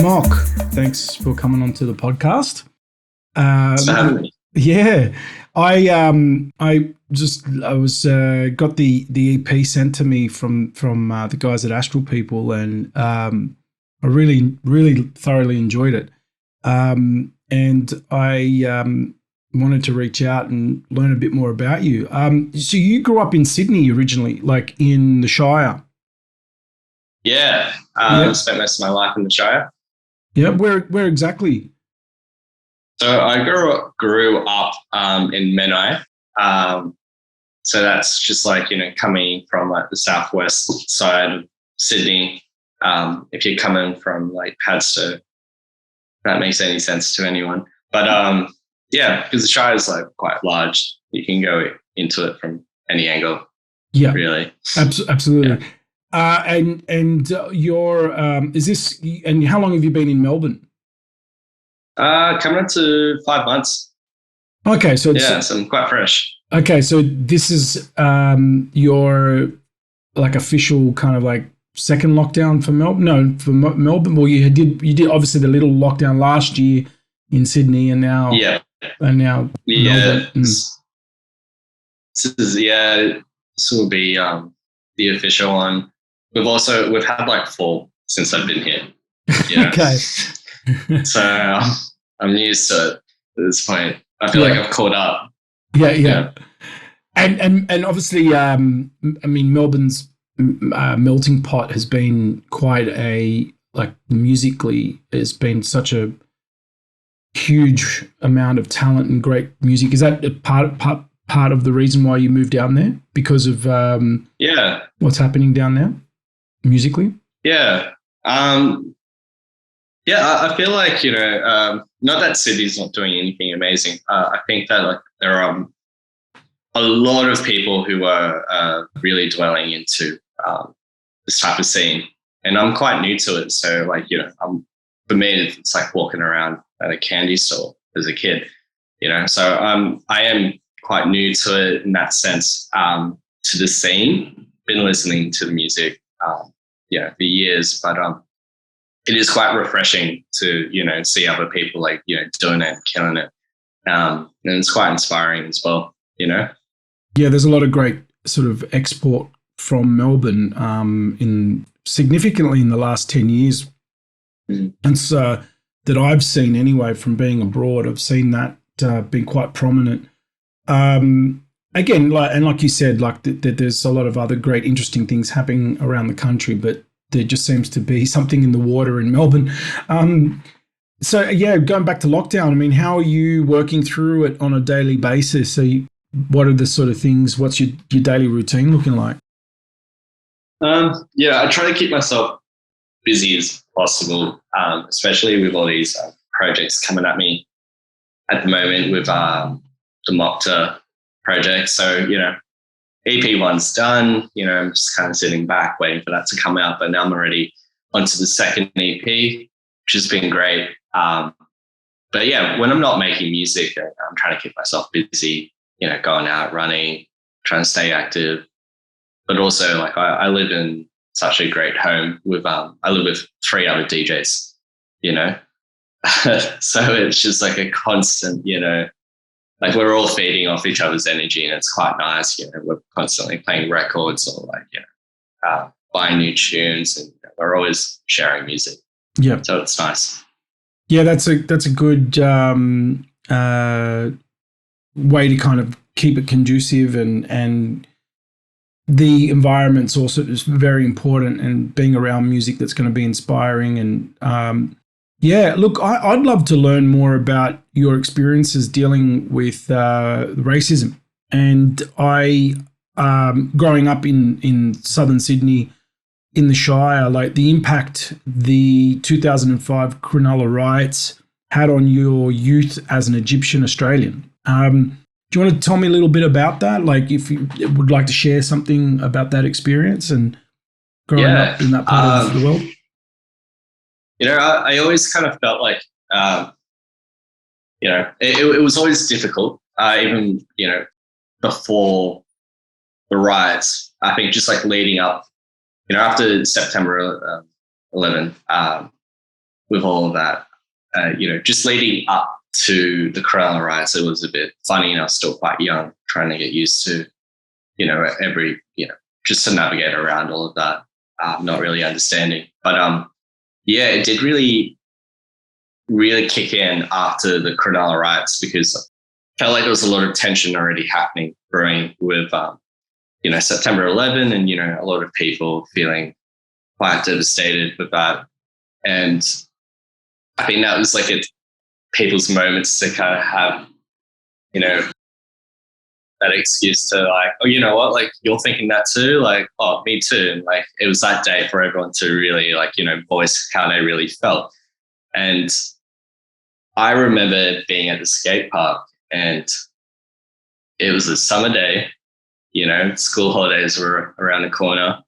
Mock, thanks for coming on to the podcast. Thanks for having me. Yeah, I was got the EP sent to me from the guys at Astral People, and I really thoroughly enjoyed it. And I wanted to reach out and learn a bit more about you. So you grew up in Sydney originally, like in the Shire. Yeah, I spent most of my life in the Shire. Yeah, where exactly? So I grew up in Menai. So that's just like, coming from like the southwest side of Sydney. If you're coming from like Padstow, if that makes any sense to anyone. But yeah, because the Shire is like quite large. You can go into it from any angle. Yeah, really. Absolutely. Yeah. And your is this? And how long have you been in Melbourne? Coming up to 5 months. Okay, so so I'm quite fresh. Okay, so this is your like official kind of like second lockdown for Melbourne. No, for Melbourne. Well, you did obviously the little lockdown last year in Sydney, and now Melbourne. This will be the official one. We've had like 4 since I've been here. Yeah. Okay. So I'm used to it at this point. I feel like I've caught up. Yeah. And obviously, I mean, Melbourne's melting pot has been quite musically, it's been such a huge amount of talent and great music. Is that a part of the reason why you moved down there, because of what's happening down there musically? Yeah. I feel like, not that Sydney's not doing anything amazing. I think that like there are a lot of people who are really dwelling into this type of scene, and I'm quite new to it. So like, for me, it's like walking around at a candy store as a kid, so I am quite new to it in that sense, to the scene. Been listening to the music, for years, but it is quite refreshing to, see other people like, doing it, killing it. And it's quite inspiring as well, Yeah, there's a lot of great sort of export from Melbourne significantly in the last 10 years. Mm. And so that I've seen anyway from being abroad, I've seen that being quite prominent. Again, like you said, like there's a lot of other great, interesting things happening around the country, but there just seems to be something in the water in Melbourne. So going back to lockdown, I mean, how are you working through it on a daily basis? So what are the sort of things, what's your daily routine looking like? I try to keep myself busy as possible, especially with all these projects coming at me at the moment with the Moktar project. So, EP1's done, I'm just kind of sitting back waiting for that to come out, but now I'm already onto the second EP, which has been great. But yeah, when I'm not making music, I'm trying to keep myself busy, going out, running, trying to stay active. But also like I live in such a great home with, I live with 3 other DJs, so it's just like a constant, like we're all feeding off each other's energy, and it's quite nice. We're constantly playing records or like, buying new tunes, and we're always sharing music. Yeah. So it's nice. Yeah, that's a good way to kind of keep it conducive, and the environment's also is very important, and being around music that's going to be inspiring. And look, I'd love to learn more about your experiences dealing with racism. And I, growing up in southern Sydney, in the Shire, like the impact the 2005 Cronulla riots had on your youth as an Egyptian Australian. Do you want to tell me a little bit about that? Like, if you would like to share something about that experience and growing up in that part of the world? I always kind of felt like, it was always difficult, even, before the riots. I think just like leading up, after September 11, with all of that. Just leading up to the Cronulla riots, it was a bit funny, and I was still quite young, trying to get used to, just to navigate around all of that, not really understanding. But it did really, really kick in after the Cronulla riots, because I felt like there was a lot of tension already happening, brewing with, September 11, and, a lot of people feeling quite devastated with that. And I think that was like people's moments to kind of have, that excuse to like, oh, you know what, like, you're thinking that too? Like, oh, me too. And like, it was that day for everyone to really like, voice how they really felt. And I remember being at the skate park, and it was a summer day, school holidays were around the corner,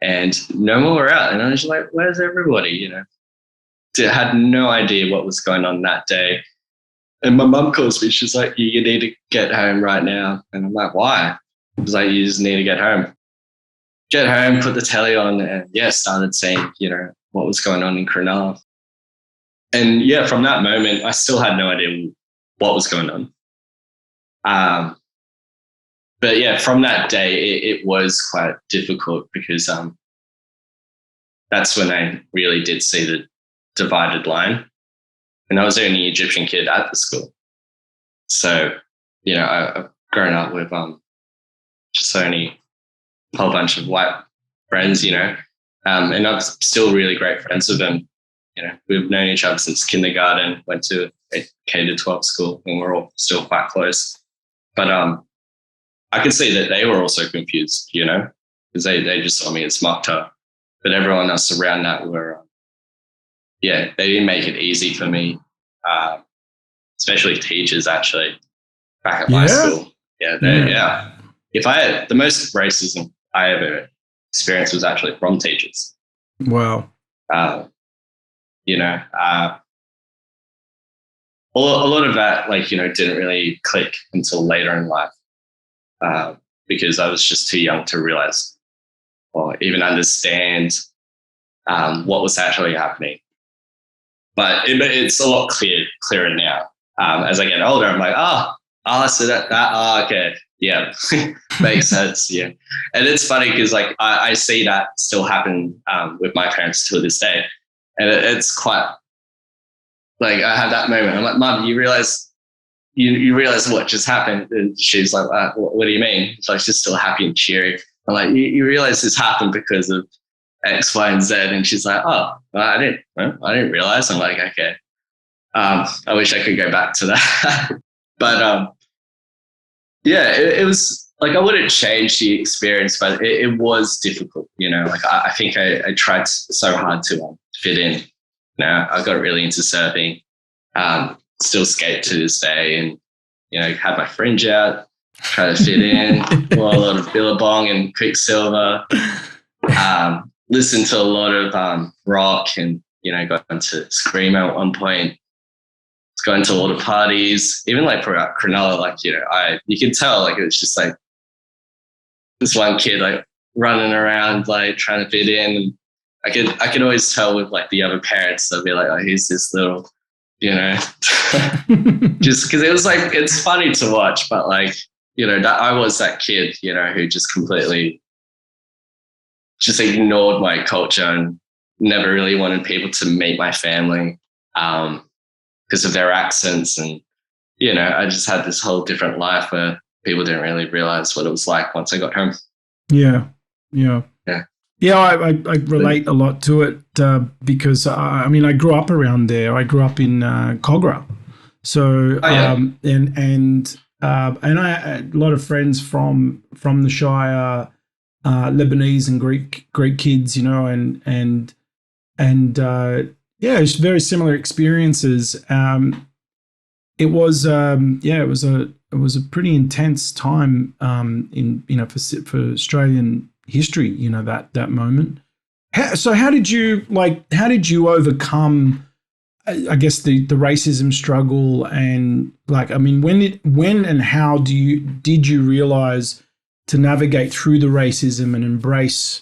and no one were out. And I was just like, where's everybody, Had no idea what was going on that day. And my mum calls me. She's like, you need to get home right now. And I'm like, why? It was like, you just need to get home. Get home, put the telly on, and started seeing, what was going on in Cronulla. And from that moment, I still had no idea what was going on. But from that day, it was quite difficult, because that's when I really did see the divided line. And I was the only Egyptian kid at the school. So, I've grown up with just only a whole bunch of white friends, and I'm still really great friends with them. We've known each other since kindergarten, went to a K-12 school, and we're all still quite close. But I could see that they were also confused, because they just saw me as Moktar. But everyone else around that were, they didn't make it easy for me, especially teachers, actually, back at my school. If I had the most racism I ever experienced was actually from teachers. Wow. A lot of that, didn't really click until later in life, because I was just too young to realize or even understand what was actually happening. But it's a lot clearer now. As I get older, I'm like, so okay. Yeah, makes sense. Yeah. And it's funny because I see that still happen with my parents to this day. And it's quite like, I have that moment. I'm like, Mum, you realize what just happened? And she's like, what do you mean? It's like, she's still happy and cheery. I'm like, you realize this happened because of X, Y, and Z. And she's like, I didn't realize. I'm like, okay. I wish I could go back to that. But it was like, I wouldn't change the experience, but it was difficult, I think I tried so hard to fit in. I got really into surfing, still skate to this day, and, had my fringe out, try to fit in, wore a lot of Billabong and Quicksilver, listened to a lot of rock, and, got into Screamo at one point. Going to a lot of parties, even for Cronulla, you could tell, it was just this one kid running around trying to fit in. And I could always tell with the other parents, they'll be like, oh, he's this little, just because it was it's funny to watch, but that I was that kid, who just completely just ignored my culture and never really wanted people to meet my family. Because of their accents, and I just had this whole different life where people didn't really realize what it was like once I got home. I relate a lot to it, because I grew up around there. I grew up in Cogra, so and I had a lot of friends from the Shire, Lebanese and Greek kids, it's very similar experiences. It was a pretty intense time for Australian history. That moment. How did you overcome, I guess, the racism struggle, and when and how did you realize to navigate through the racism and embrace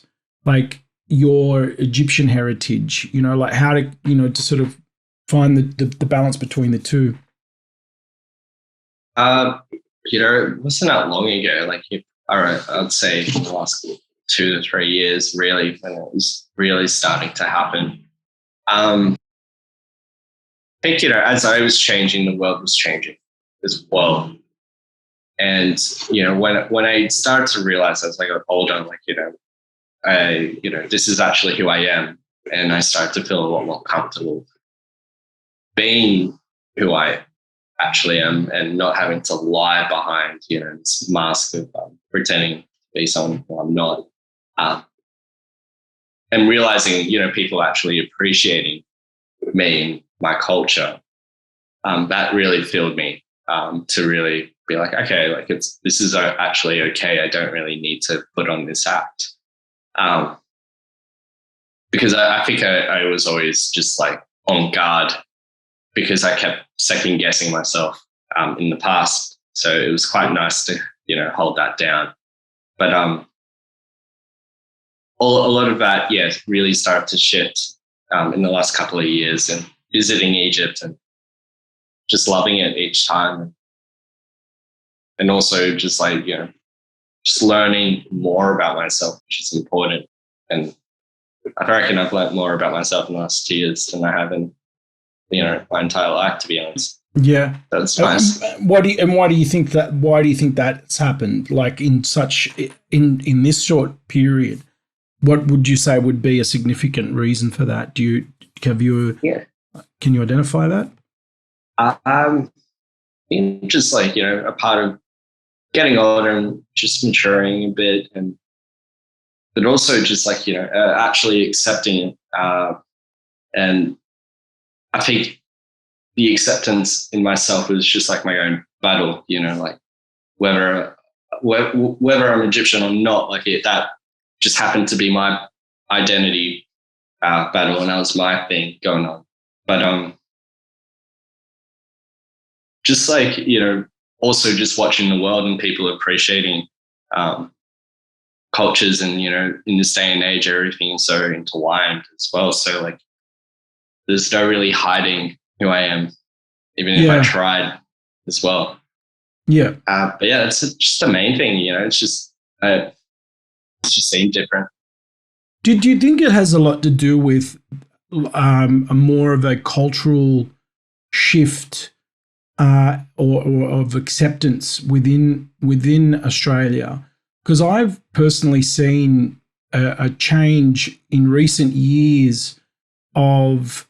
your Egyptian heritage, how to, to sort of find the balance between the two? It wasn't that long ago. Like, I'd say in the last 2 to 3 years, really, when it was really starting to happen. I think, as I was changing, the world was changing as well. And, when I started to realize as I got older, like, this is actually who I am. And I started to feel a lot more comfortable being who I actually am and not having to lie behind, this mask of pretending to be someone who I'm not. And realizing, people actually appreciating me and my culture, that really filled me to really be like, okay, like this is actually okay. I don't really need to put on this act. Because I think I was always just like on guard because I kept second guessing myself in the past. So it was quite nice to, hold that down. But a lot of that, really started to shift in the last couple of years, and visiting Egypt and just loving it each time. And also just like, just learning more about myself, which is important. And I reckon I've learned more about myself in the last 2 years than I have in, my entire life, to be honest. Yeah, that's nice. Why do you think that? Why do you think that's happened? Like in this short period, what would you say would be a significant reason for that? Can you identify that? Just like, a part of getting older and just maturing a bit, but also just like, actually accepting it. And I think the acceptance in myself was just like my own battle, like whether I'm Egyptian or not, like that just happened to be my identity battle, and that was my thing going on. But just like, also just watching the world and people appreciating cultures, and, in this day and age, everything is so intertwined as well. So like, there's no really hiding who I am, even if I tried as well. Yeah. But yeah, that's just the main thing, it's just seemed different. Do you think it has a lot to do with a more of a cultural shift or of acceptance within Australia? Because I've personally seen a change in recent years of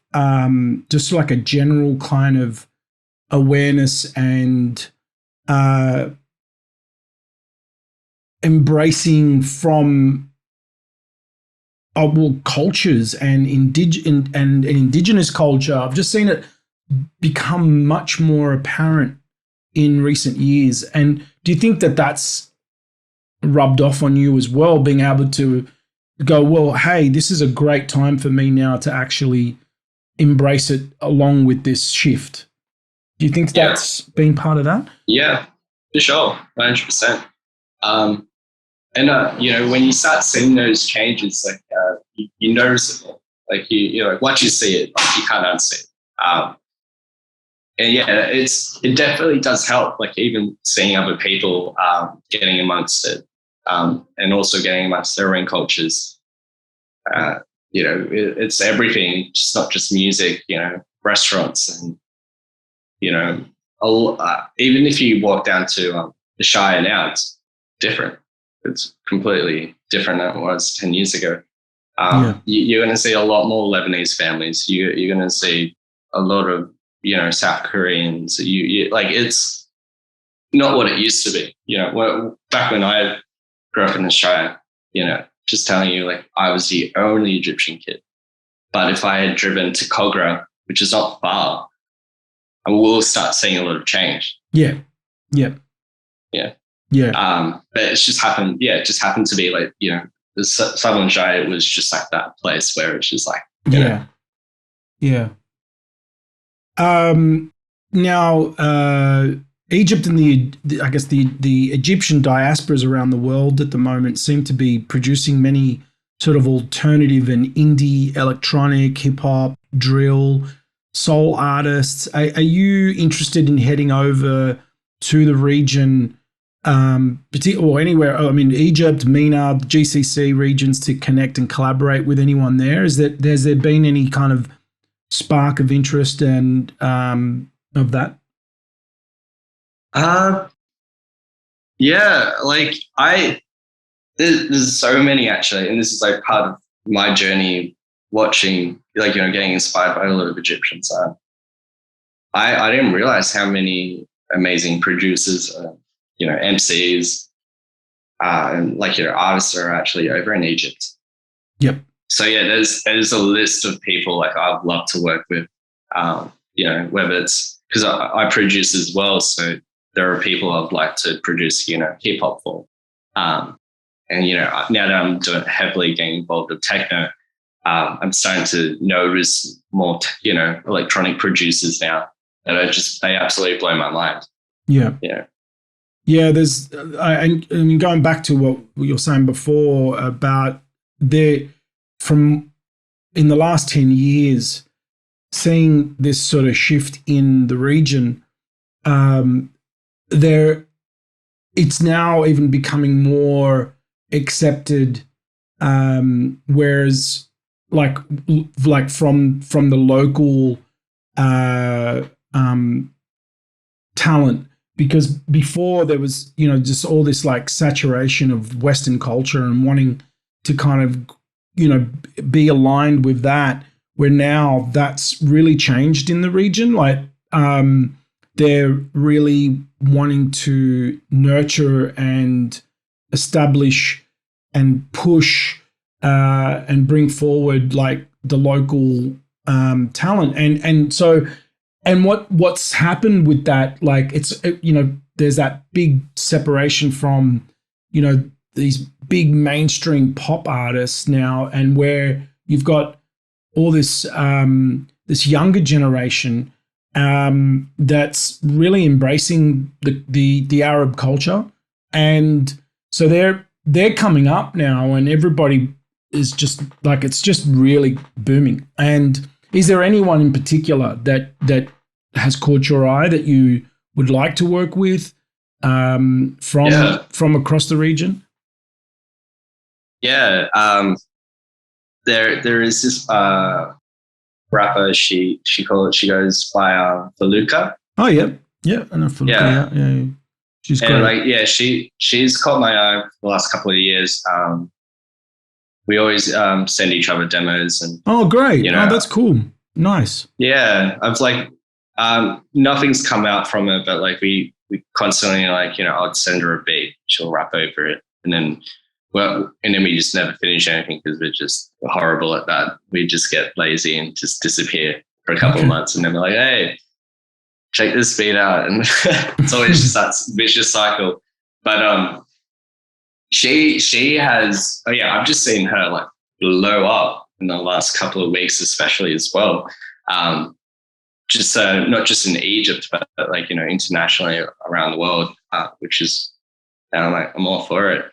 just like a general kind of awareness and embracing from cultures and indigenous culture. I've just seen it become much more apparent in recent years. And do you think that that's rubbed off on you as well, being able to go, well, hey, this is a great time for me now to actually embrace it along with this shift? Do you think that's been part of that? Yeah, for sure, 100%. And when you start seeing those changes, like you notice it, like you like once you see it, like you can't unsee it. And it definitely does help. Like even seeing other people getting amongst it, and also getting amongst their own cultures. It's everything, just not just music. Restaurants, and even if you walk down to the Shire now, it's different. It's completely different than it was 10 years ago. You're going to see a lot more Lebanese families. You're going to see a lot of South Koreans. You like, it's not what it used to be. Back when I grew up in the Shire, just telling you, like, I was the only Egyptian kid. But if I had driven to Kogra, which is not far, I will start seeing a lot of change. Yeah. But it's just happened. Yeah, it just happened to be like, the Sutherland Shire was just like that place where it's just like, Yeah. Now, Egypt and the Egyptian diasporas around the world at the moment seem to be producing many sort of alternative and indie electronic, hip hop, drill soul artists. Are you interested in heading over to the region, or anywhere? I mean, Egypt, MENA, GCC regions to connect and collaborate with anyone there? Has there been any kind of spark of interest and of that? Yeah, like there's so many actually, and this is like part of my journey watching, like, getting inspired by a lot of Egyptians. I didn't realize how many amazing producers, MCs, and artists are actually over in Egypt. Yep. So yeah, there's a list of people like I'd love to work with, whether it's because I produce as well. So there are people I'd like to produce, hip hop for. And, now that I'm heavily getting involved with techno, I'm starting to notice more, electronic producers now that they absolutely blow my mind. Yeah. Yeah. Yeah. I mean, going back to what you were saying before about from in the last 10 years, seeing this sort of shift in the region, it's now even becoming more accepted, whereas like from the local talent, because before there was just all this like saturation of Western culture and wanting to kind of be aligned with that, where now that's really changed in the region. Like they're really wanting to nurture and establish and push and bring forward like the local talent. And what's happened with that, like it's, there's that big separation from, these big mainstream pop artists now, and where you've got all this this younger generation that's really embracing the Arab culture, and so they're coming up now, and everybody is just like, it's just really booming. And is there anyone in particular that has caught your eye that you would like to work with from across the region? Yeah, there is this rapper. She goes by Faluka. Oh yeah, I know Faluka. Yeah. She's great. And like, she's caught my eye the last couple of years. We always send each other demos, and oh great, that's cool, nice. Yeah, I was like, nothing's come out from it, but like we constantly like, I'd send her a beat, she'll rap over it, and then we just never finish anything because we're just horrible at that. We just get lazy and just disappear for a couple of months, and then we're like, hey, check this beat out, and it's always just that vicious cycle. But she has, I've just seen her like blow up in the last couple of weeks, especially as well. Just not just in Egypt, but like, internationally around the world, which is, I'm all for it,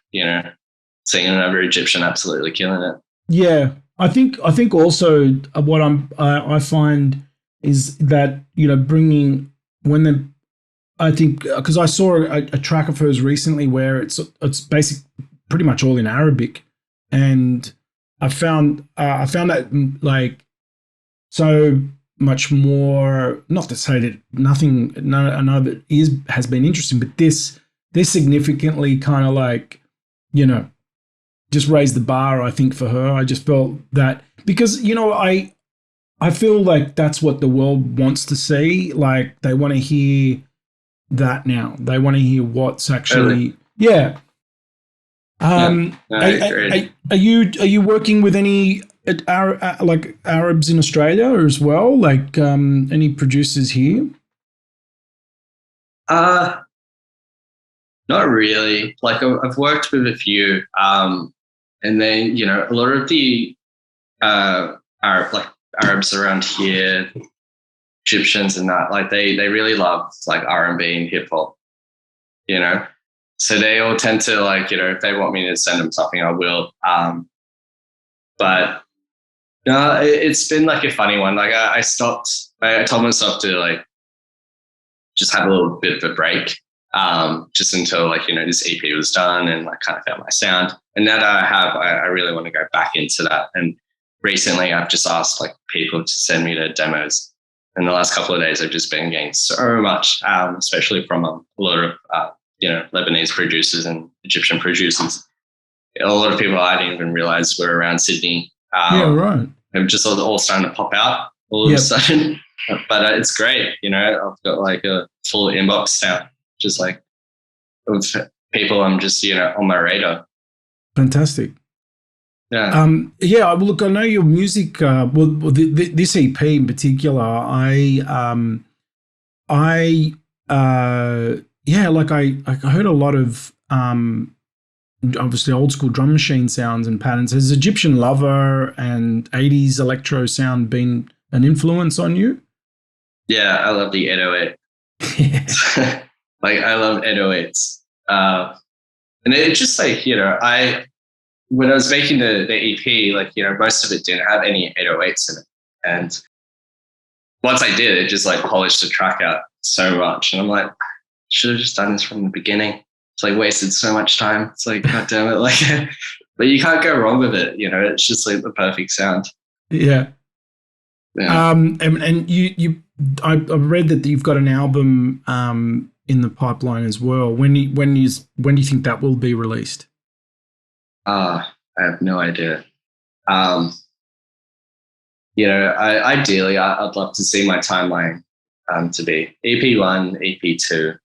seeing another Egyptian absolutely killing it. Yeah, I think also what I find is that, bringing I think because I saw a track of hers recently where it's basic, pretty much all in Arabic, and I found that like so much more. Not to say that none of it has been interesting, but this significantly kind of like, just raised the bar, I think, for her. I just felt that because, I feel like that's what the world wants to see. Like they want to hear that now. They want to hear what's actually, yeah. Are you working with any like Arabs in Australia as well? Like any producers here? Not really. Like I've worked with a few, and then a lot of the Arabs around here, Egyptians and that, like they really love like R&B and hip hop, so they all tend to like, if they want me to send them something, I will. But no, it's been like a funny one. Like I stopped I told myself to like just have a little bit of a break, just until like, this EP was done and like kind of found my sound. And now that I have, I really want to go back into that. And recently I've just asked like people to send me their demos. And the last couple of days I've just been getting so much, especially from a lot of, Lebanese producers and Egyptian producers. A lot of people I didn't even realize were around Sydney. Yeah, right. Have just all starting to pop out all of a sudden. But it's great, I've got like a full inbox now, just like of people I'm just, on my Fantastic. Yeah. Yeah. Look, I know your music. This EP in particular, I heard a lot of obviously old school drum machine sounds and patterns. Has Egyptian Lover and 80s electro sound been an influence on you? Yeah, I love the 808. Like I love 808s. And it's just like, when I was making the EP, like, most of it didn't have any 808s in it. And once I did, it just like polished the track out so much. And I'm like, should have just done this from the beginning. It's like wasted so much time. It's like, God damn it. Like, but you can't go wrong with it. It's just like the perfect sound. Yeah. Yeah. And I read that you've got an album in the pipeline as well. When do you think that will be released? I have no idea. Ideally, I'd love to see my timeline to be EP1, EP2,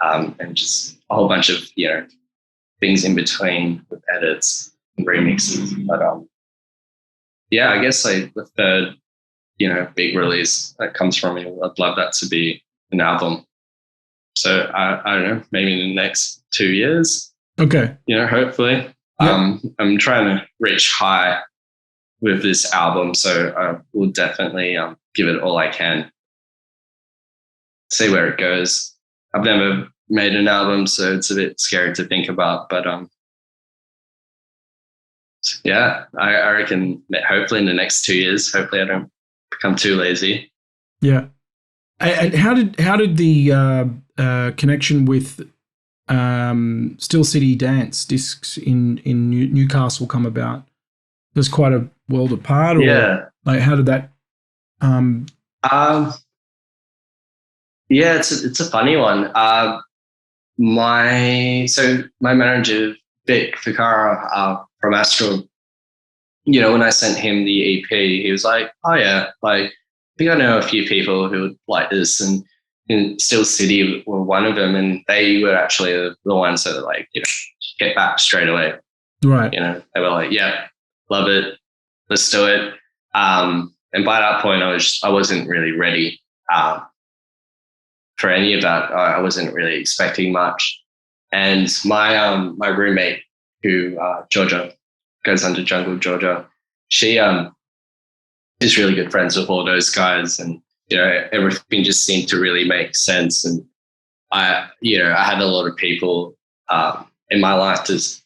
and just a whole bunch of things in between with edits and remixes. But I guess like the third big release that comes from me, I'd love that to be an album. So I don't know, maybe in the next 2 years. Okay. Hopefully. Yep. I'm trying to reach high with this album, so I will definitely give it all I can. See where it goes. I've never made an album, so it's a bit scary to think about, but I reckon that hopefully in the next 2 years, hopefully I don't become too lazy. Yeah. And how did the connection with Still City Dance discs in Newcastle come about? There's quite a world apart, or like how did that? It's a funny one. My manager Vic Ficara from Astral, when I sent him the EP, he was like, "Oh yeah, like I think I know a few people who would like this," and Still City were one of them, and they were actually the ones that like get back straight away. Right. They were like, "Yeah, love it, let's do it." And by that point, I wasn't really ready for any of that. I wasn't really expecting much. And my roommate, who Georgia, goes under Jungle Georgia, she is really good friends with all those guys, and everything just seemed to really make sense. And I had a lot of people in my life just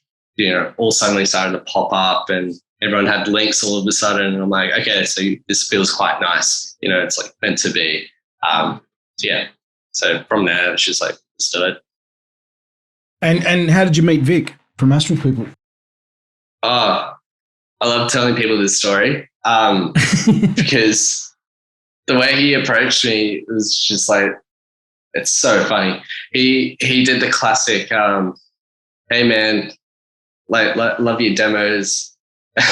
all suddenly started to pop up, and everyone had links all of a sudden, and I'm like, okay, so this feels quite nice. It's like meant to be. So from there, it's just like, let's do it. And how did you meet Vic from Astral People? Oh, I love telling people this story because the way he approached me was just like, it's so funny. He did the classic, hey man, like love your demos.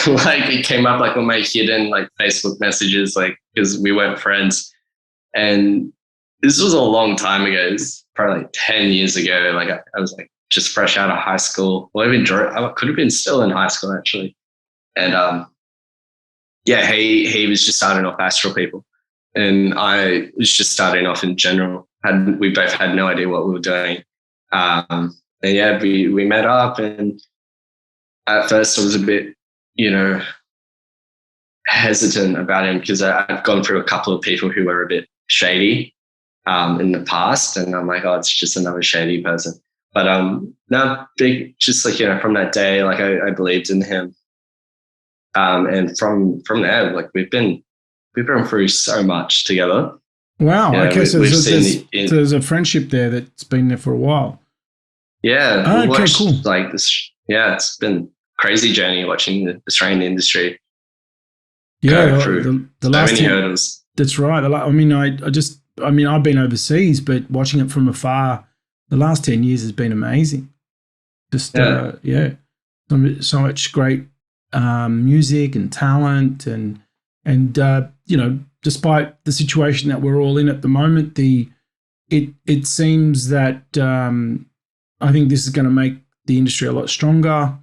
Like it came up like on my hidden like Facebook messages, like because we weren't friends. And this was a long time ago. This is probably like 10 years ago. Like I was like just fresh out of high school. Well, I could have been still in high school actually. And he was just starting off Astral People, and I was just starting off in general. We both had no idea what we were doing. And we met up, and at first I was a bit, hesitant about him because I've gone through a couple of people who were a bit shady in the past, and I'm like, oh, it's just another shady person. But no, big, just like from that day, like I believed in him, and from there, like we've been we've gone through so much together. Wow. Okay. So We've there's a friendship there that's been there for a while. Yeah. Oh, We okay. watched Cool. like this. Yeah. It's been a crazy journey watching the Australian industry Yeah. go through The so last many 10, hurdles. that's right. I mean, I've been overseas, but watching it from afar, the last 10 years has been amazing. Just, Yeah. so much great music and talent, and despite the situation that we're all in at the moment, it seems that I think this is going to make the industry a lot stronger.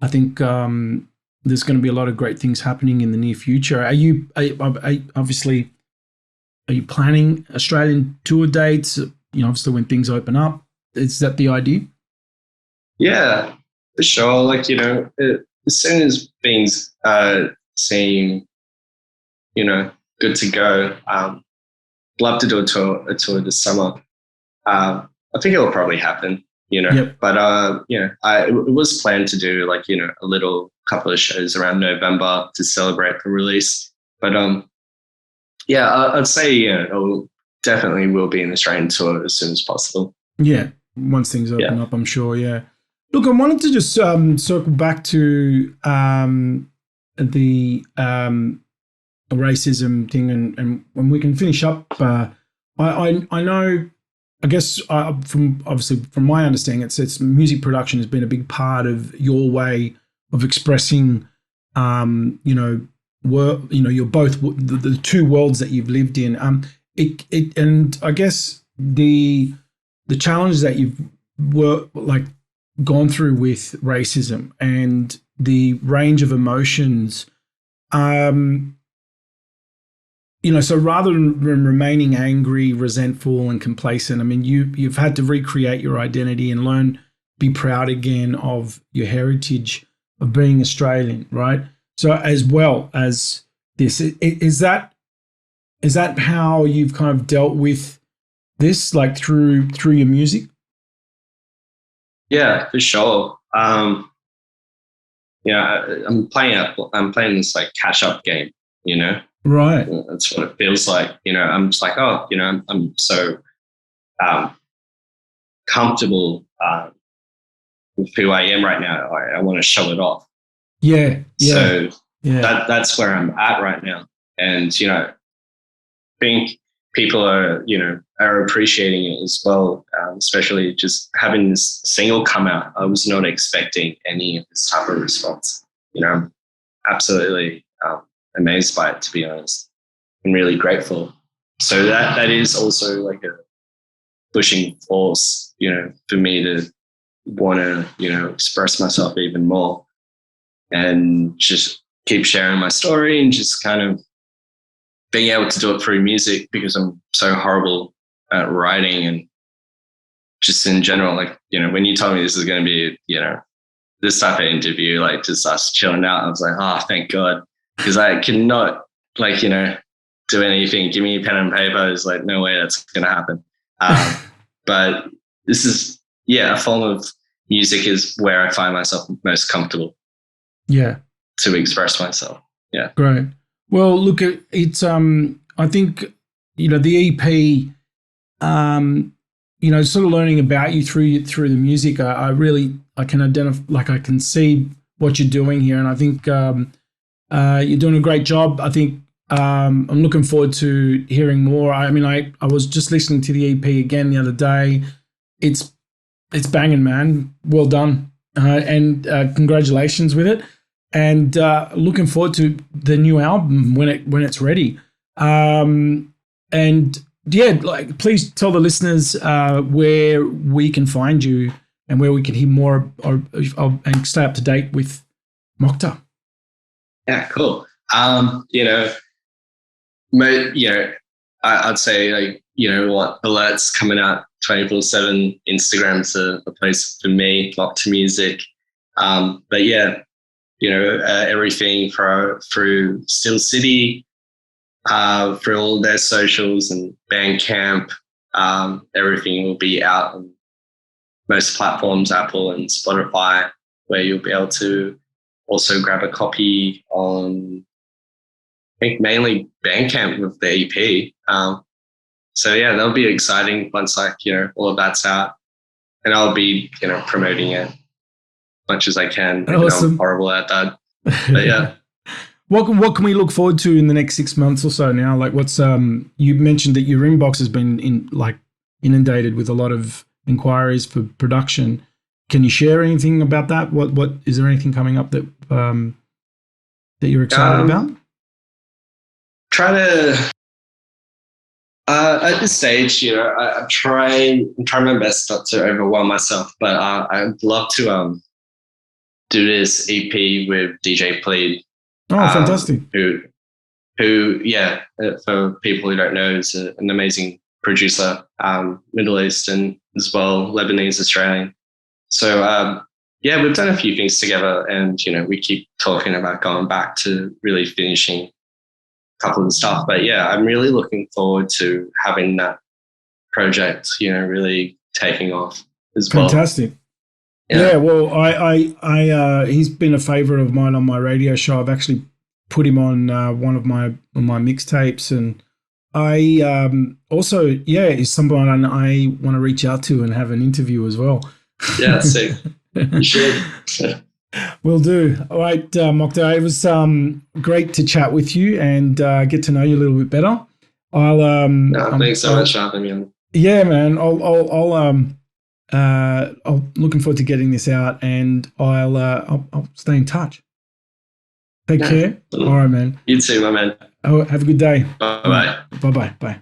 I think there's going to be a lot of great things happening in the near future. Are you planning Australian tour dates? Obviously when things open up, is that the idea? Yeah, for sure. Like, as soon as things seem, good to go, love to do a tour this summer. I think it will probably happen, Yep. but, it was planned to do like, a little couple of shows around November to celebrate the release. But, I'd say, it definitely will be an Australian tour as soon as possible. Yeah. Once things open up, I'm sure. Yeah. Look, I wanted to just circle back to the racism thing, and when we can finish up, I know, I guess from my understanding, it's music production has been a big part of your way of expressing, you're both the two worlds that you've lived in. And I guess the challenge that you've gone through with racism and the range of emotions, so rather than remaining angry, resentful, and complacent, I mean, you've had to recreate your identity and learn, be proud again of your heritage of being Australian, right? So as well as this, is that how you've kind of dealt with this, like through your music? Yeah, for sure. I'm playing this like catch up game, Right. That's what it feels like. I'm just like, I'm so comfortable with who I am right now. I want to show it off. Yeah. So that's where I'm at right now. And, I think people are appreciating it as well, especially just having this single come out. I was not expecting any of this type of response. I'm absolutely amazed by it, to be honest, and really grateful. So that is also like a pushing force, for me to want to, express myself even more and just keep sharing my story and just kind of being able to do it through music, because I'm so horrible at writing and just in general, like, when you told me this is going to be, this type of interview, like just us chilling out, I was like, oh, thank God. Because I cannot, like, do anything. Give me a pen and paper. It's like, no way that's going to happen. But this is, a form of music is where I find myself most comfortable. Yeah. To express myself. Yeah. Great. Well, look, it's I think the EP, sort of learning about you through the music. I can identify, like I can see what you're doing here, and I think you're doing a great job. I think I'm looking forward to hearing more. I mean, I was just listening to the EP again the other day. It's banging, man. Well done, and congratulations with it. And looking forward to the new album when it's ready. And yeah, like please tell the listeners where we can find you and where we can hear more and stay up to date with Moktar. Yeah, cool. I'd say like alerts coming out 24/7. Instagram's a place for me, Moktar Music. But yeah. Everything through Still City, through all their socials and Bandcamp. Everything will be out on most platforms, Apple and Spotify, where you'll be able to also grab a copy on think mainly Bandcamp with the EP. So yeah, that'll be exciting once like, all of that's out, and I'll be, promoting it as much as I can. Awesome. I'm horrible at that, but yeah. What can we look forward to in the next 6 months or so now? Like what's you mentioned that your inbox has been inundated with a lot of inquiries for production. Can you share anything about that? What is there anything coming up that that you're excited about? Try to at this stage, I'm trying my best not to overwhelm myself, but I'd love to do this EP with DJ Plead. Oh, fantastic! Who, yeah, for people who don't know, is an amazing producer, Middle Eastern as well, Lebanese Australian. So yeah, we've done a few things together, and we keep talking about going back to really finishing a couple of the stuff. But yeah, I'm really looking forward to having that project, really taking off as well. Fantastic. Yeah, well, I he's been a favorite of mine on my radio show. I've actually put him on one of my mixtapes, and I also, is someone I want to reach out to and have an interview as well. Yeah, sick. You should. Will do. All right, Moktar, it was great to chat with you and get to know you a little bit better. Thanks so much for having me on. Yeah, man. I'm looking forward to getting this out, and I'll stay in touch. Take care. All right, man. You too, my man. Oh, have a good day. Bye-bye. Bye-bye. Bye.